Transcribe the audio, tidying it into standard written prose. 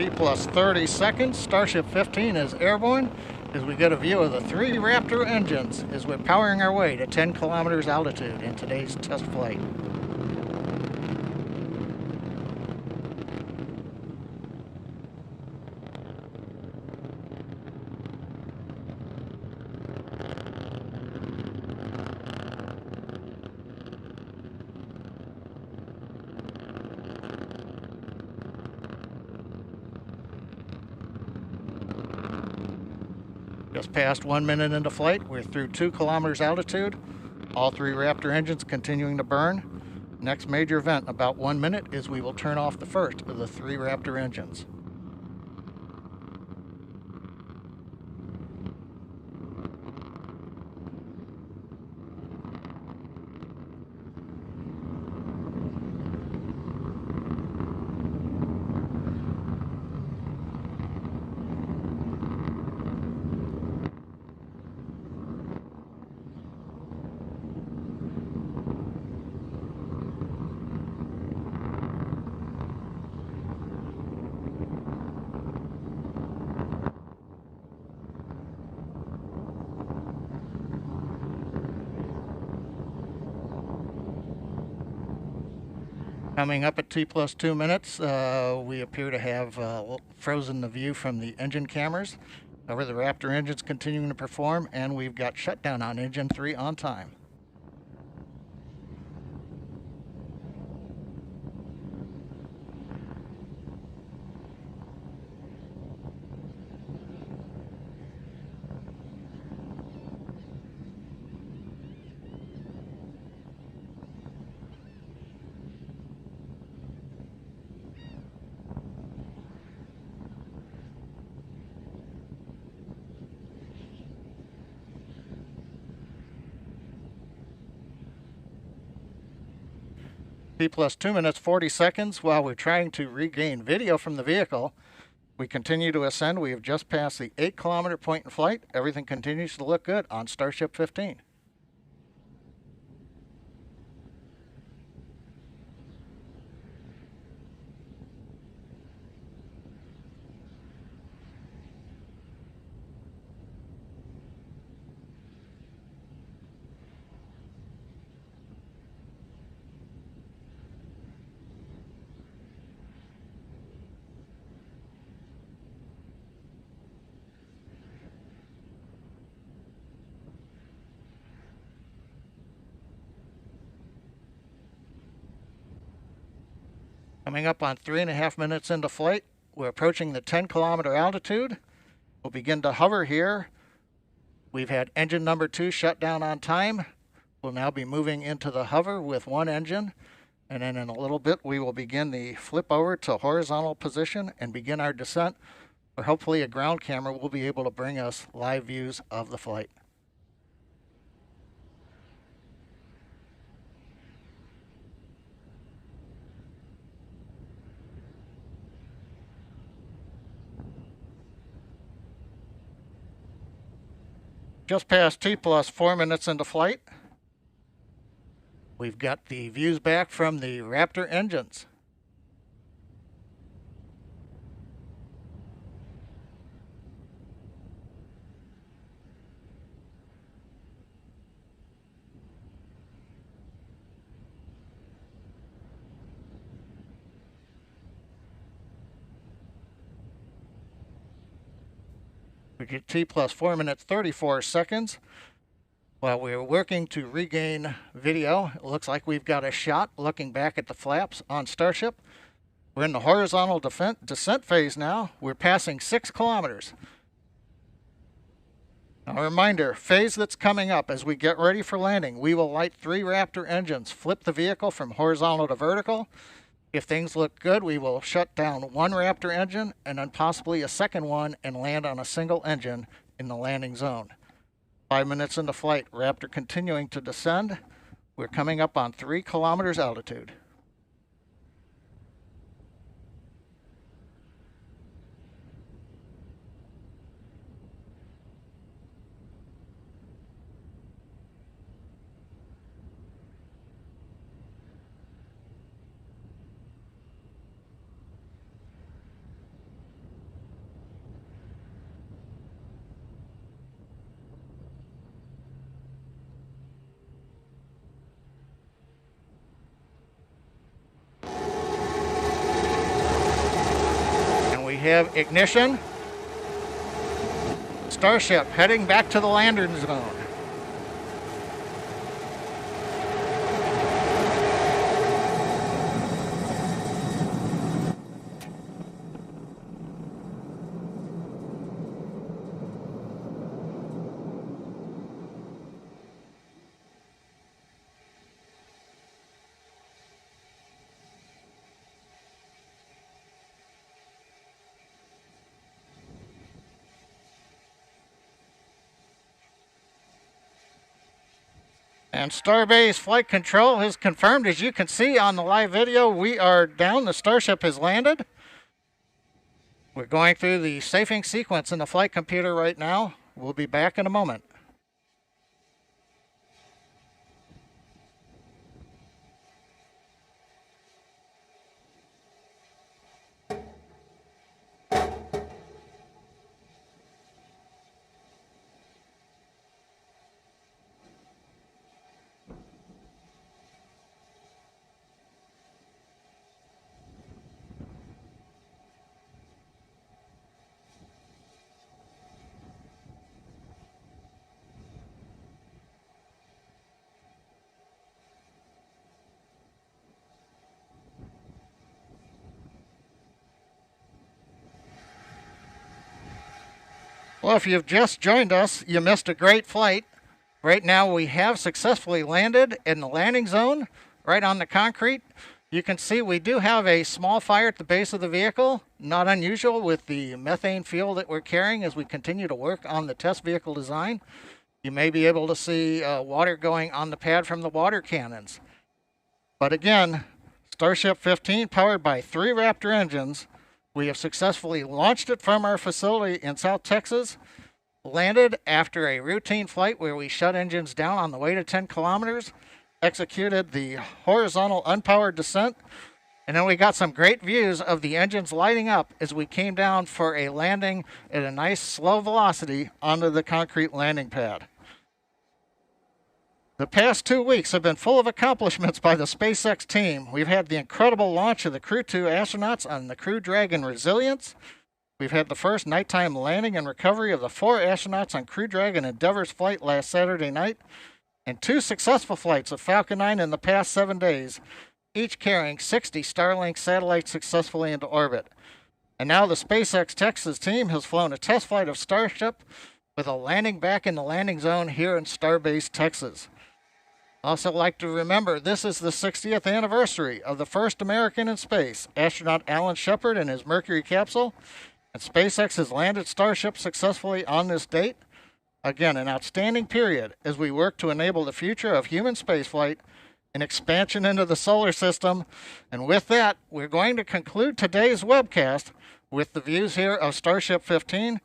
T plus 30 seconds, Starship 15 is airborne as we get a view of the 3 Raptor engines as we're powering our way to 10 kilometers altitude in today's test flight. Just past 1 minute into flight, we're through 2 kilometers altitude. All 3 Raptor engines continuing to burn. Next major event, about 1 minute, is we will turn off the first of the 3 Raptor engines. Coming up at T plus 2 minutes, we appear to have frozen the view from the engine cameras. However, the Raptor engine's continuing to perform, and we've got shutdown on engine 3 on time. T plus 2 minutes 40 seconds. While we're trying to regain video from the vehicle, we continue to ascend. We have just passed the 8-kilometer point in flight. Everything continues to look good on Starship 15. Coming up on 3.5 minutes into flight, we're approaching the 10-kilometer altitude. We'll begin to hover here. We've had engine number 2 shut down on time. We'll now be moving into the hover with 1 engine. And then in a little bit, we will begin the flip over to horizontal position and begin our descent, where hopefully a ground camera will be able to bring us live views of the flight. Just past T plus 4 minutes into flight, we've got the views back from the Raptor engines. We get T plus 4 minutes 34 seconds. While we're working to regain video, it looks like we've got a shot looking back at the flaps on Starship. We're in the horizontal descent phase now. We're passing 6 kilometers. Now, a reminder, phase that's coming up as we get ready for landing, we will light 3 Raptor engines, flip the vehicle from horizontal to vertical. If things look good, we will shut down 1 Raptor engine and then possibly a second one and land on a single engine in the landing zone. 5 minutes into flight, Raptor continuing to descend. We're coming up on 3 kilometers altitude. have ignition. Starship heading back to the landing zone. And Starbase Flight Control has confirmed, as you can see on the live video, we are down. The Starship has landed. We're going through the safing sequence in the flight computer right now. We'll be back in a moment. Well, if you've just joined us, you missed a great flight. Right now, we have successfully landed in the landing zone, right on the concrete. You can see we do have a small fire at the base of the vehicle, not unusual with the methane fuel that we're carrying as we continue to work on the test vehicle design. You may be able to see water going on the pad from the water cannons. But again, Starship 15, powered by 3 Raptor engines, we have successfully launched it from our facility in South Texas, landed after a routine flight where we shut engines down on the way to 10 kilometers, executed the horizontal unpowered descent, and then we got some great views of the engines lighting up as we came down for a landing at a nice slow velocity onto the concrete landing pad. The past 2 weeks have been full of accomplishments by the SpaceX team. We've had the incredible launch of the Crew 2 astronauts on the Crew Dragon Resilience. We've had the first nighttime landing and recovery of the 4 astronauts on Crew Dragon Endeavor's flight last Saturday night, and 2 successful flights of Falcon 9 in the past 7 days, each carrying 60 Starlink satellites successfully into orbit. And now the SpaceX Texas team has flown a test flight of Starship with a landing back in the landing zone here in Starbase, Texas. Also like to remember, this is the 60th anniversary of the first American in space, astronaut Alan Shepard and his Mercury capsule, and SpaceX has landed Starship successfully on this date. Again, an outstanding period as we work to enable the future of human spaceflight and expansion into the solar system. And with that, we're going to conclude today's webcast with the views here of Starship 15.